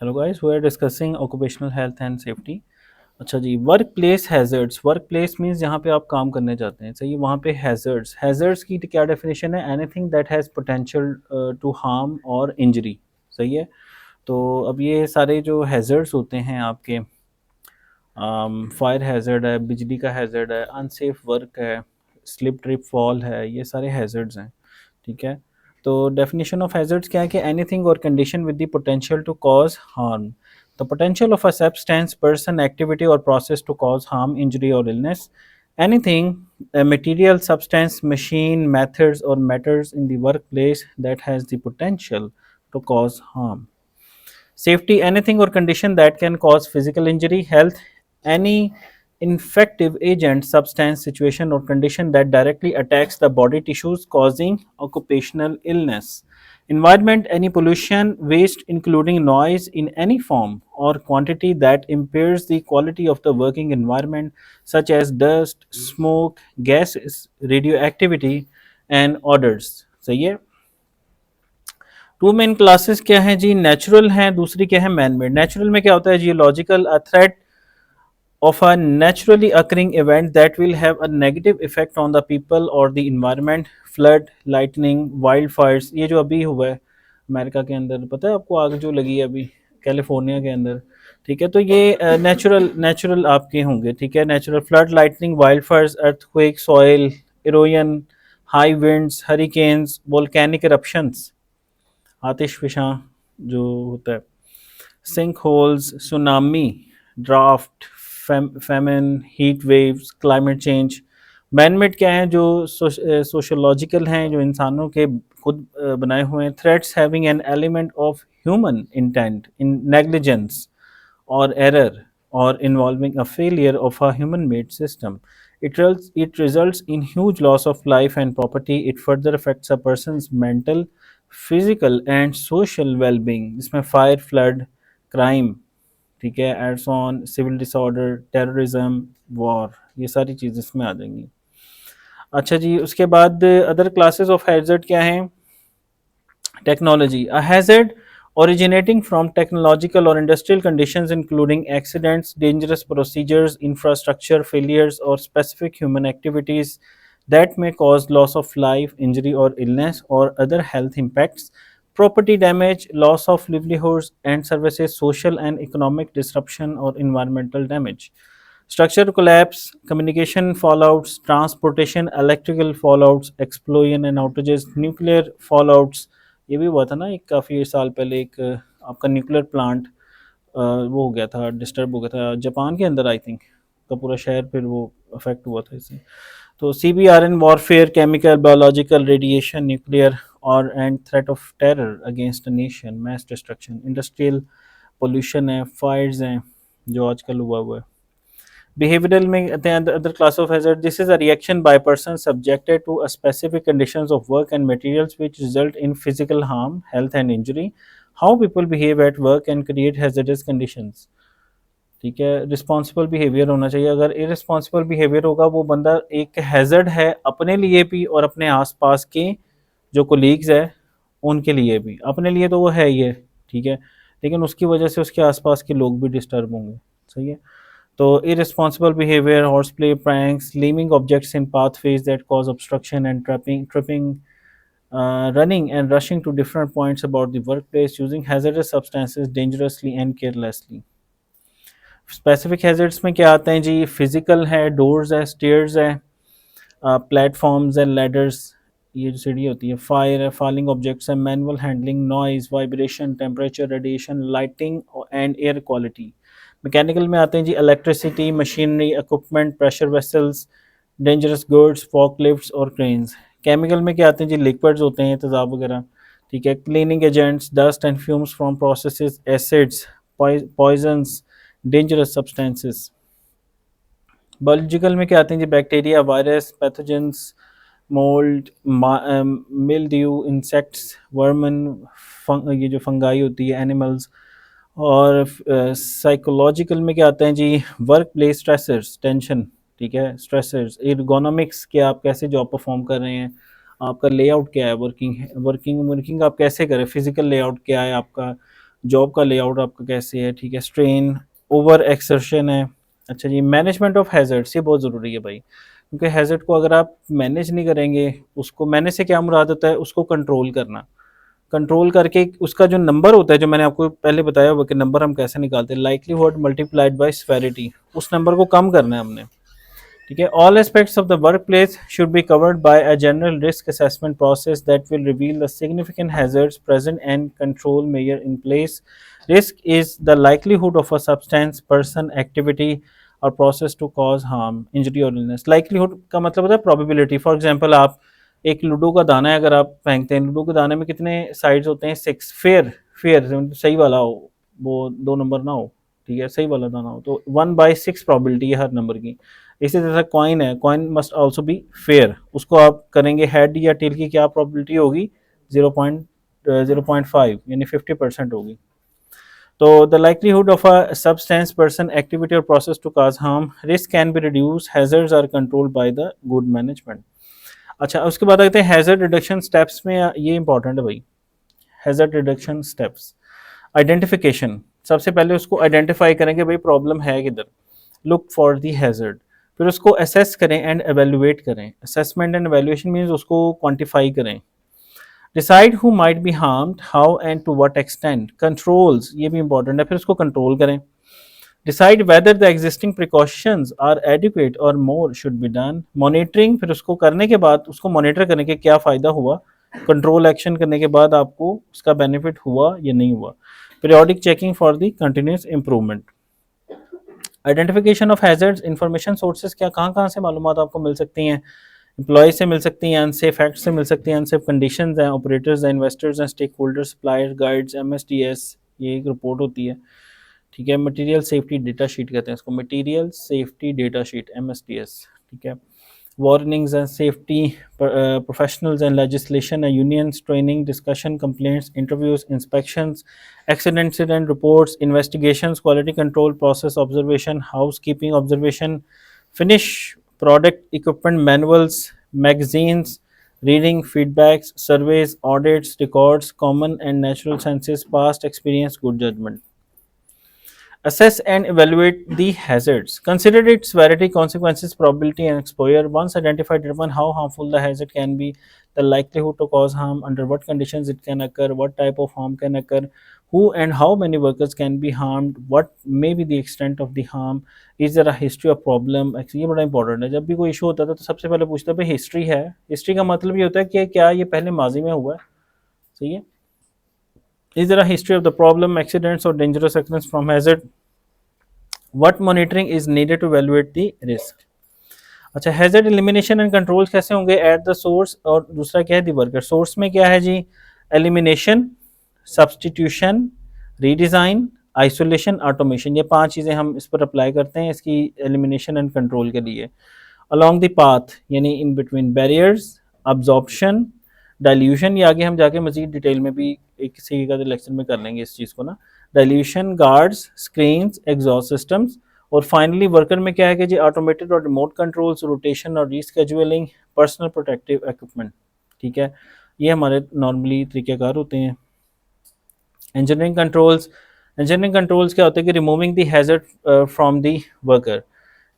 Hello guys, we are discussing occupational health and safety. अच्छा जी, work place hazards. Work place means जहाँ पे आप काम करने जाते हैं, सही। वहाँ पे हैज़र्ड्स, हैज़र्ड्स की क्या डेफिनेशन है? Anything that has potential to harm और इंजरी, सही है। तो अब ये सारे जो हैज़र्ड्स होते हैं आपके, फायर हैज़र्ड है, बिजली का हैज़र्ड है, अनसेफ वर्क है, स्लिप ट्रिप फॉल है, ये सारे हैज़र्ड्स हैं, ठीक है। तो डेफिनेशन ऑफ हैज़र्ड्स क्या है कि anything or condition with the potential to cause harm, the potential of a substance, person, activity or process to cause harm, injury or illness, anything, a material, substance, machine, methods or matters in the workplace that has the potential to cause harm. Safety, anything or condition that can cause physical injury. Health, any infective agent, substance, situation or condition that directly attacks the body tissues causing occupational illness. Environment, any pollution, waste including noise in any form or quantity that impairs the quality of the working environment, such as dust, smoke, gases, radioactivity and odors. सही है। To main classes क्या है जी? Natural है, दूसरी क्या है? Man made. Natural में क्या होता है? Geological, a threat of a naturally occurring event that will have a negative effect on the people or the environment, flood, lightning, wildfires। ये जो अभी हुआ है अमेरिका के अंदर, पता है आपको? आग जो लगी है अभी कैलिफोर्निया के अंदर, ठीक है। तो ये नेचुरल नेचुरल आपके होंगे, ठीक है। Natural flood, lightning, wild fires, earthquake, soil erosion, high winds, hurricanes, volcanic eruptions, आतिश फिशां जो होता है, sink holes, tsunami, drought, famine, heat waves, climate change. Manmade क्या है? जो सोशोलॉजिकल हैं, जो इंसानों के खुद बनाए हुए हैं। Threats having an element of human intent in negligence or error or involving a failure of a human made system. It results in huge loss of life and property. It further affects a person's mental, physical and social well-being, जिसमें fire, flood, crime, ठीक है, AIDS on, civil disorder, terrorism, war, ये सारी चीज़ इसमें आ जाएंगी। अच्छा जी, उसके बाद अदर क्लासेस ऑफ हैजर्ड क्या हैं? Technology. A hazard originating from technological or industrial conditions, including accidents, dangerous procedures, infrastructure failures, or specific human activities that may cause loss of life, injury, or illness, or other health impacts, property damage, loss of livelihoods and services, social and economic disruption, or environmental damage. Structure collapse, communication fallouts, transportation, electrical fallouts, explosion and outages, nuclear fallouts। ये भी हुआ था ना एक काफ़ी साल पहले, एक आपका न्यूक्लियर प्लांट वो हो गया था, डिस्टर्ब हो गया था जापान के अंदर, आई थिंक का पूरा शहर फिर वो अफेक्ट हुआ था इससे। तो CBRN, warfare, chemical, biological, radiation, nuclear और and threat of terror against a nation, mass destruction, industrial pollution है, फायर्स हैं जो आजकल हुआ है। Behavioral में कहते हैं other class of hazard. This is a reaction by person subjected to a specific conditions of work and materials which result in physical harm, health and injury. How people behave at work and create hazardous conditions. ठीक है, responsible behaviour होना चाहिए। अगर irresponsible behaviour होगा, वो बंदा एक hazard है अपने लिए भी और अपने आसपास के जो कोलीग्स है उनके लिए भी। अपने लिए तो वो है ही है, ठीक है, लेकिन उसकी वजह से उसके आसपास के लोग भी डिस्टर्ब होंगे, सही है। तो irresponsible behavior, horseplay, pranks, leaving objects in pathways that cause obstruction and tripping, running and rushing to different points about the workplace, using hazardous substances dangerously and carelessly. Specific hazards में क्या आते हैं जी? Physical है, doors है, stairs है, platforms and ladders, ये जो सीढ़ी होती है, फायर है, फॉलिंग ऑब्जेक्ट्स है, manual handling, noise, vibration, temperature, radiation, lighting and air quality. Mechanical में आते हैं जी electricity, machinery, equipment, pressure vessels, dangerous goods, forklifts और क्रेन्स। केमिकल में क्या आते हैं जी? लिक्विड्स होते हैं, तेजाब वगैरह, ठीक है, cleaning agents, dust and fumes from processes, acids, poisons, dangerous substances. Biological में क्या आते हैं जी? Bacteria, virus, pathogens, mould, mildew, insects, vermin, ये जो फंगाई होती है, एनिमल्स। और साइकोलॉजिकल में क्या आता है जी? वर्क प्लेस स्ट्रेसर्स, टेंशन, ठीक है, स्ट्रेसर्स। एर्गोनॉमिक्स, कि आप कैसे जॉब परफॉर्म कर रहे हैं, आपका लेआउट क्या है, वर्किंग वर्किंग वर्किंग आप कैसे करें, फिजिकल लेआउट क्या है आपका, जॉब का लेआउट आपका कैसे है, ठीक है, स्ट्रेन, ओवर एक्सर्शन है। अच्छा जी, मैनेजमेंट ऑफ हैज़र्ड्स, ये बहुत ज़रूरी है भाई, क्योंकि हैज़र्ड को अगर आप मैनेज नहीं करेंगे, उसको मैनेज से क्या मुराद होता है, उसको कंट्रोल करना। कंट्रोल करके उसका जो नंबर होता है, जो मैंने आपको पहले बताया हुआ कि नंबर हम कैसे निकालते हैं, लाइक्लीहुड मल्टीप्लाइड बाय सेवेरिटी, उस नंबर को कम करना है हमने, ठीक है। All aspects of the work place should be covered by a general risk assessment process that will reveal the significant hazards present and control measure in place. Risk is the likelihood of a substance, person, activity or process to cause harm, injury or illness. Likelihood का मतलब होता है probability. For example, आप एक ludo का दाना है, अगर आप फेंकते हैं, लूडो के दाने में कितने साइड्स होते हैं, 6। फेयर, फेयर सही वाला हो, वो 2 नंबर ना हो, ठीक है, सही वाला दाना हो, तो 1/6 प्रॉबिलिटी है हर नंबर की। इसी तरह कॉइन है, coin must also be fair, उसको आप करेंगे हेड या टेल की, क्या प्रॉबिलिटी होगी, 0.5 यानी 50% होगी। तो the likelihood of a substance, person, activity or process to cause harm, risk can be reduce, hazards are controlled by the good management. अच्छा, उसके बाद आते हैं हैजर्ड रिडक्शन स्टेप्स में, ये इंपॉर्टेंट है भाई। हैजर्ड रिडक्शन स्टेप्स, आइडेंटिफिकेशन, सबसे पहले उसको आइडेंटिफाई करेंगे भाई प्रॉब्लम है किधर, लुक फॉर दी हैजर्ड, फिर उसको असेस करें एंड एवेलुएट करें। असेसमेंट एंड एवेल्युएशन मीन्स उसको क्वान्टिफाई करें। Decide who might be harmed, how and to what extent, controls, ये भी इंपॉर्टेंट है, फिर उसको कंट्रोल करें। Decide whether the existing precautions are adequate or more should be done. Monitoring, फिर उसको करने के बाद उसको मॉनिटर करने के क्या फ़ायदा हुआ, कंट्रोल एक्शन करने के बाद आपको उसका बेनिफिट हुआ या नहीं हुआ। Periodic checking for the continuous improvement. Identification of hazards, information sources, क्या कहाँ कहाँ से मालूमात आपको मिल सकती हैं, एम्प्लॉय से मिल सकती हैं, अनसेफ एक्ट से मिल सकती हैं, अनसेफ कंडीशंस हैं, ऑपरेटर्स हैं, इन्वेस्टर्स हैं, stake holders, suppliers, guides, MSDS, ये एक रिपोर्ट होती है, ठीक है। मटेरियल सेफ्टी डेटा शीट कहते हैं इसको, material safety data sheet, MSDS, ठीक है। Warnings and safety professionals and legislation, unions, training, discussion, complaints, interviews, inspections, accident reports, investigations, quality control, process observation, house keeping observation, finish product, equipment manuals, magazines, reading, feedbacks, surveys, audits, records, common and natural senses, past experience, good judgment. Assess and evaluate the hazards. Consider its severity, consequences, probability, and exposure. Once identified, determine how harmful the hazard can be, the likelihood to cause harm, under what conditions it can occur, what type of harm can occur, who and how many workers can be harmed, what may be the extent of the harm, is there a history of problem. ये बड़ा important है, जब भी कोई issue होता था तो सबसे पहले पूछता है भाई हिस्ट्री है। हिस्ट्री का मतलब ये होता है कि क्या ये पहले माजी में हुआ है, सही है। Is there a history of the problem, accidents or dangerous occurrence from hazard? What monitoring is needed to evaluate the risk? अच्छा, हैजर्ड एलिमिनेशन एंड कंट्रोल कैसे होंगे, एट द सोर्स, और दूसरा क्या है, दी वर्कर। सोर्स में क्या है जी, elimination, substitution, redesign, isolation, automation, ये 5 चीज़ें हम इस पर अप्लाई करते हैं इसकी एलिमिनेशन एंड कंट्रोल के लिए। अलॉन्ग द पाथ यानी in between barriers, absorption, dilution, ये आगे हम जाके मजीद डिटेल में भी एक किसी का लेक्चर में कर लेंगे इस चीज़ को ना। Dilution, guards, screens, exhaust systems, और फाइनली वर्कर में क्या है कि जी ऑटोमेटेड और रिमोट कंट्रोल्स, रोटेशन और रीस्केजुअलिंग, पर्सनल प्रोटेक्टिव इक्विपमेंट, ठीक है। ये हमारे नॉर्मली तरीक़ेकार होते हैं। इंजीनियरिंग कंट्रोल्स, इंजीनियरिंग कंट्रोल्स क्या होते हैं कि removing the hazard from the worker.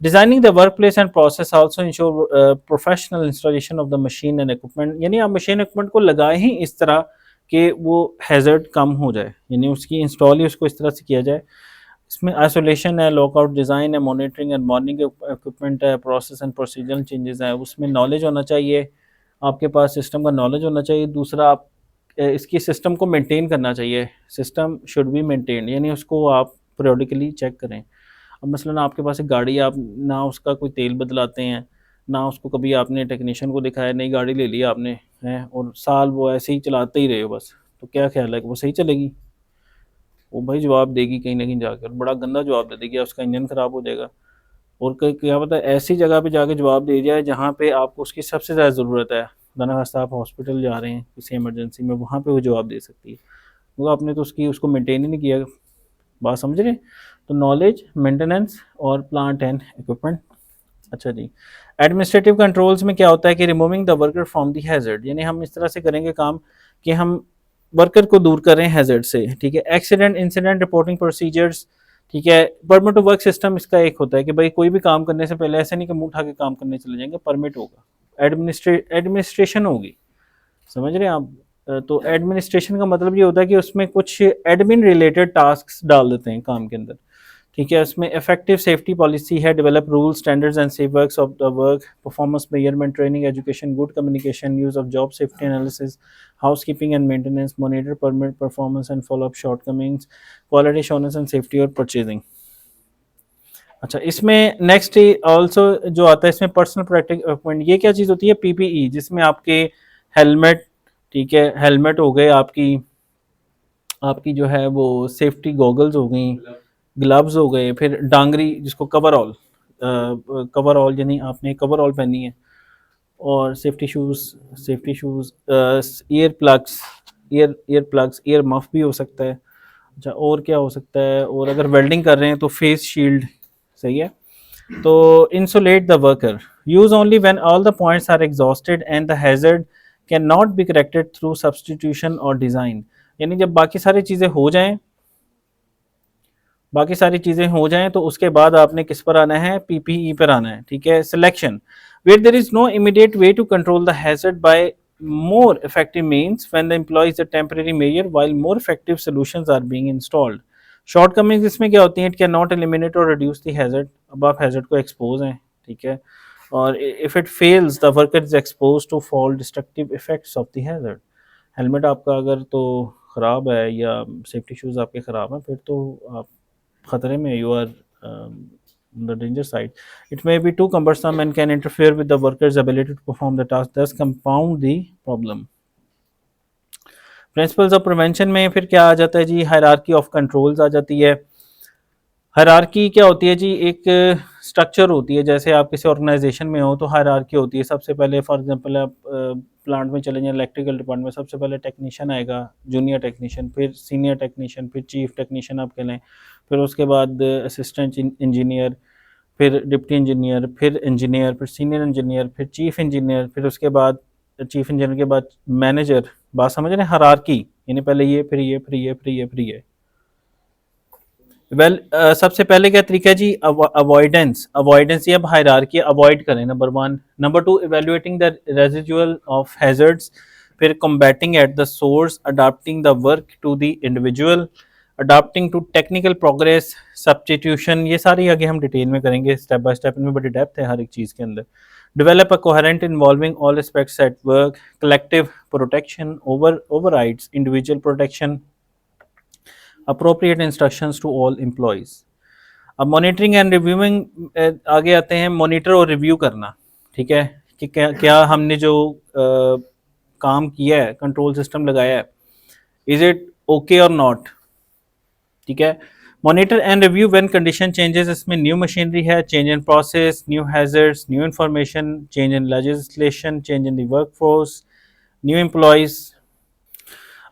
Designing the work place and process also ensure professional installation of the machine and equipment, यानी आप मशीन इक्विपमेंट को लगाए ही इस तरह कि वो हैजर्ड कम हो जाए, यानी उसकी इंस्टॉल ही उसको इस तरह से किया जाए। इसमें आइसोलेशन है, लॉकआउट डिज़ाइन है, मॉनिटरिंग एंड वार्निंग इक्विपमेंट है, प्रोसेस एंड प्रोसीजरल चेंजेस है, उसमें नॉलेज होना चाहिए, आपके पास सिस्टम का नॉलेज होना चाहिए। दूसरा, आप इसकी सिस्टम को मेंटेन करना चाहिए, सिस्टम शुड बी मेंटेन, यानी उसको आप पीरियोडिकली चेक करें। अब मसलन आपके पास एक गाड़ी, आप ना उसका कोई तेल बदलाते हैं, ना उसको कभी आपने टेक्नीशियन को दिखाया, नई गाड़ी ले ली आपने हैं और साल वो ऐसे ही चलाते ही रहे हो बस, तो क्या ख्याल है कि वो सही चलेगी? वो भाई जवाब देगी कहीं ना कहीं जाकर, बड़ा गंदा जवाब दे देगी, उसका इंजन ख़राब हो जाएगा। और कहीं क्या पता ऐसी जगह पे जाके जवाब दे जाए जहाँ पे आपको उसकी सबसे ज़्यादा ज़रूरत है, खुदा ना खास्ता आप हॉस्पिटल जा रहे हैं किसी इमरजेंसी में, वहाँ पे वो जवाब दे सकती है, क्योंकि आपने तो उसको मेंटेन ही नहीं किया। बात समझ रहे? तो नॉलेज, मेंटेनेंस और प्लांट एंड इक्विपमेंट। अच्छा जी, एडमिनिस्ट्रेटिव कंट्रोल्स में क्या होता है कि removing the worker from the hazard, यानी हम इस तरह से करेंगे काम कि हम वर्कर को दूर करें हैजर्ड से, ठीक है। एक्सीडेंट इंसिडेंट रिपोर्टिंग प्रोसीजर्स, ठीक है। परमिट टू वर्क सिस्टम इसका एक होता है कि भाई कोई भी काम करने से पहले ऐसे नहीं कि मुंह उठा के काम करने चले जाएंगे, परमिट होगा, एडमिनिस्ट्रेशन होगी, समझ रहे हैं आप। तो एडमिनिस्ट्रेशन का मतलब ये होता है कि उसमें कुछ एडमिन रिलेटेड टास्क डाल देते हैं काम के अंदर, ठीक है। उसमें इफेक्टिव सेफ्टी पॉलिसी है, develop rules standards and safe works of the work, performance measurement, training, education, good communication, use of job safety analysis, housekeeping and maintenance, monitor permit performance and follow up shortcomings, quality assurance and safety और purchasing. अच्छा, इसमें next also जो आता है इसमें personal protective equipment, ये क्या चीज़ होती है, पीपीई, जिसमें आपके हेलमेट, ठीक है, हेलमेट हो गए, आपकी आपकी जो है वो सेफ्टी गॉगल्स हो गई, ग्लव्स हो गए, फिर डांगरी जिसको कवरऑल, कवरऑल यानी आपने कवरऑल पहनी है, और safety shoes, ear plugs, ear plugs, year muff भी हो सकता है। अच्छा, और क्या हो सकता है, और अगर वेल्डिंग कर रहे हैं तो फेस शील्ड, सही है। तो insulate the worker, use only when all the points are exhausted and the hazard cannot be corrected through substitution or design, यानी जब बाकी सारी चीज़ें हो जाएं तो उसके बाद आपने किस पर आना है, पीपीई पर आना है, ठीक है। Selection, where there is no immediate way to control the hazard by more effective means when the employee is a temporary measure while more effective solutions are being installed. Shortcomings इसमें क्या होती हैं, it can not eliminate और reduce the hazard, अब आप hazard को expose हैं, ठीक है, और if it fails the worker is expose to full destructive effects of the hazard. Helmet आपका अगर तो ख़राब है या सेफ्टी शूज़ आपके ख़राब हैं, फिर तो आप खतरे में, you are the danger side. It may be too cumbersome and can interfere with the worker's ability to perform the task, thus compound the problem. Principles of prevention में फिर क्या आ जाता है जी, हायरार्की ऑफ कंट्रोल्स आ जाती है। Hierarchy क्या होती है जी, एक स्ट्रक्चर होती है, जैसे आप किसी ऑर्गेनाइजेशन में हो तो हायरार्की होती है। सबसे पहले फॉर एग्जांपल आप प्लांट में चले जाएं, इलेक्ट्रिकल डिपार्टमेंट में सबसे पहले टेक्नीशियन आएगा, जूनियर टेक्नीशियन, फिर सीनियर टेक्नीशियन, फिर चीफ टेक्नीशियन आप कह लें, फिर उसके बाद असिस्टेंट इंजीनियर, फिर डिप्टी इंजीनियर, फिर सीनियर इंजीनियर, फिर चीफ इंजीनियर, फिर उसके बाद चीफ इंजीनियर के बाद मैनेजर। बात समझ रहे हैं, हायरार्की यानी पहले ये, फिर ये, फिर ये, फिर ये, फिर ये। सबसे पहले क्या तरीका है जी, अवॉइडेंस, अवॉइडेंस ये अब हायरार्की अवॉइड करें, number one. Number two, evaluating the residual of hazards, फिर combating at the source, adapting the work to the individual, adapting to technical progress, substitution, ये सारी आगे हम डिटेल में करेंगे स्टेप बाय स्टेप, इनमें बड़ी डेप्थ है हर एक चीज़ के अंदर। Develop a coherent involving all aspects at work, collective protection overrides individual protection, appropriate instructions to all employees. अब मॉनिटरिंग एंड रिव्यूइंग आगे आते हैं, मॉनिटर और रिव्यू करना, ठीक है, कि क्या हमने जो काम किया है, कंट्रोल सिस्टम लगाया है, is it okay or not, ठीक है। Monitor and review when condition changes, इसमें न्यू मशीनरी है, change in process, new hazards, new information, change in legislation, change in the workforce, new employees.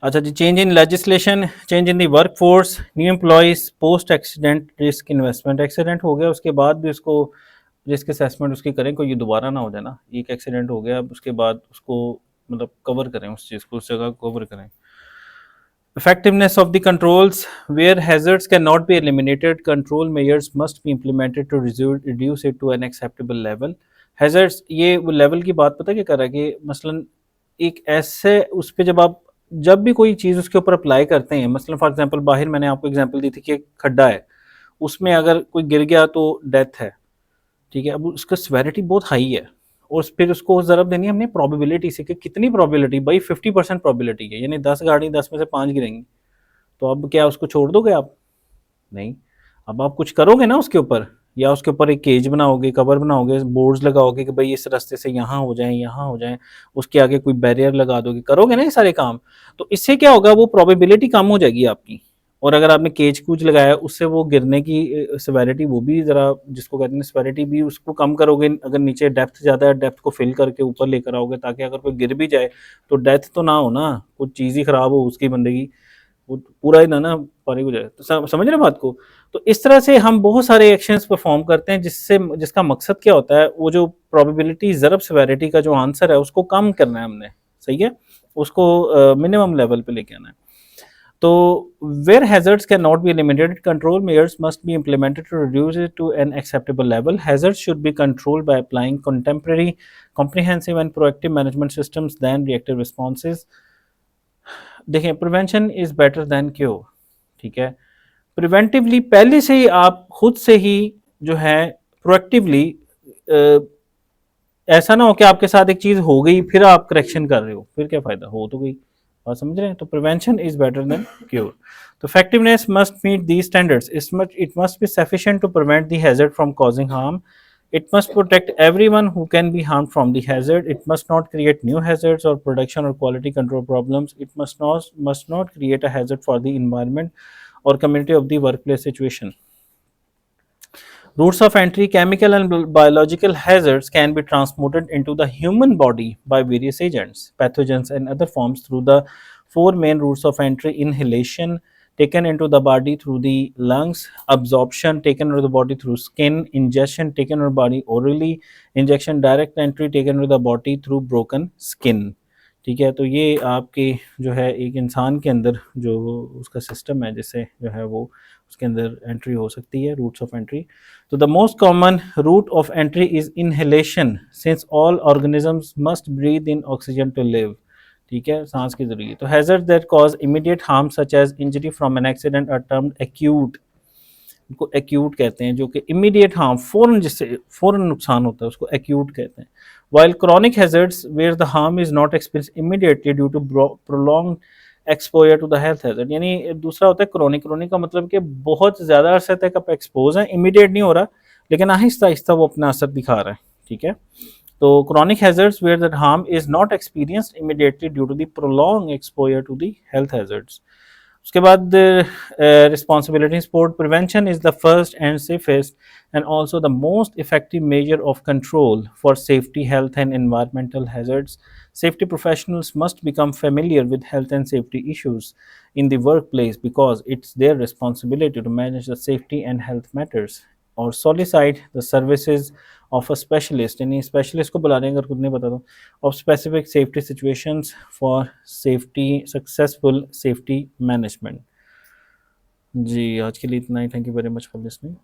अच्छा जी, change in legislation, change in the work force, new employees, post accident risk investment, accident हो गया उसके बाद भी उसको risk assessment उसकी करें, कोई ये दोबारा ना हो जाए ना, एक एक्सीडेंट हो गया उसके बाद उसको मतलब कवर करें, उस चीज़ को, उस जगह को कवर करें। Effectiveness of the controls, where hazards cannot be eliminated, control measures must be implemented to reduce it to an acceptable level. Hazards, ये वो लेवल की बात पता क्या कर रहा है कि मसलन एक ऐसे उस पर जब भी कोई चीज़ उसके ऊपर अप्लाई करते हैं, मसलन फॉर एग्जांपल बाहर मैंने आपको एग्जांपल दी थी कि एक खड्डा है, उसमें अगर कोई गिर गया तो डेथ है, ठीक है। अब उसका सेवेरिटी बहुत हाई है, और फिर उसको ज़रूरत देनी है हमने प्रोबेबिलिटी से, कि कितनी प्रोबेबिलिटी, भाई 50% प्रोबेबिलिटी है, यानी 10 गाड़ी 10 में से 5 गिरेंगी, तो अब क्या उसको छोड़ दोगे आप, नहीं। अब आप कुछ करोगे ना उसके ऊपर, या उसके ऊपर एक केज बनाओगे, कवर बनाओगे, बोर्ड्स लगाओगे कि भाई इस रास्ते से यहाँ हो जाए, यहाँ हो जाए, उसके आगे कोई बैरियर लगा दोगे, करोगे ना ये सारे काम, तो इससे क्या होगा, वो प्रोबेबिलिटी कम हो जाएगी आपकी। और अगर आपने केज कूच लगाया, उससे वो गिरने की सेवेरिटी, वो भी ज़रा जिसको कहते हैं सेवेरिटी भी उसको कम करोगे, अगर नीचे डेप्थ ज़्यादा है, डेप्थ को फिल करके ऊपर लेकर आओगे, ताकि अगर कोई गिर भी जाए तो डेथ तो ना हो ना, कुछ चीज़ ही ख़राब हो उसकी बंदे की, वो पूरा ही ना पारी हो जाए, तो समझ रहे बात को। तो इस तरह से हम बहुत सारे एक्शंस परफॉर्म करते हैं, जिसका मकसद क्या होता है, वो जो प्रोबेबिलिटी ज़रब सेवेरिटी का जो आंसर है उसको कम करना है हमने, सही है। उसको मिनिमम लेवल पे लेके आना है। तो where hazards cannot be eliminated, control measures must be implemented to reduce it to an acceptable level. Hazards should be controlled by applying contemporary, comprehensive and proactive management systems than reactive responses. देखें, prevention is better than cure, ठीक है। Preventively पहले से ही आप खुद से ही जो है प्रोएक्टिवली, ऐसा ना हो कि आपके साथ एक चीज हो गई फिर आप करेक्शन कर रहे हो, फिर क्या फायदा, हो तो गई। बात समझ रहे हैं? तो prevention is better than cure. तो effectiveness must meet these standards. It must be sufficient to prevent the hazard from causing harm. It must protect everyone who can be harmed from the hazard. It must not create new hazards or production or quality control problems. It must not create a hazard for the environment or community of the workplace situation. Routes of entry: chemical and biological hazards can be transmitted into the human body by various agents, pathogens, and other forms through the four main routes of entry: inhalation, taken into the body through the lungs; absorption, taken into the body through skin; ingestion, taken into the body orally; injection, direct entry, taken into the body through broken skin. ठीक है, तो ये आपके जो है एक इंसान के अंदर जो उसका सिस्टम है, जिससे जो है वो उसके अंदर एंट्री हो सकती है, रूट्स ऑफ एंट्री। तो the most common route of entry is inhalation, since all organisms must breathe in oxygen to live. ठीक है, सांस के जरिए। तो hazard that cause immediate harm such as injury from an accident are termed acute, उनको acute कहते हैं, जो कि इमीडिएट हार्म, फौरन जिससे फौरन नुकसान होता है उसको एक्यूट कहते हैं। While chronic hazards where the harm is not experience immediately due to prolong exposure to the health hazard, यानी दूसरा होता है क्रॉनिक। क्रॉनिक का मतलब कि बहुत ज़्यादा अरसे तक आप एक्सपोज हैं, इमीडिएट नहीं हो रहा लेकिन आहिस्ता आहिस्ता वो अपना असर दिखा रहा है। ठीक है, तो chronic hazards where the harm is not experienced immediately due to the prolong exposure to the health hazards. उसके बाद responsibility sport prevention is the first and safest and also the most effective measure of control for safety, health and environmental hazards. Safety professionals must become familiar with health and safety issues in the workplace because it's their responsibility to manage the safety and health matters. और solicit the services of a specialist, यानी specialist को बुला रहे हैं अगर खुद नहीं पता तो, of specific safety situations for safety successful safety management. जी, आज के लिए इतना ही। Thank you very much for listening.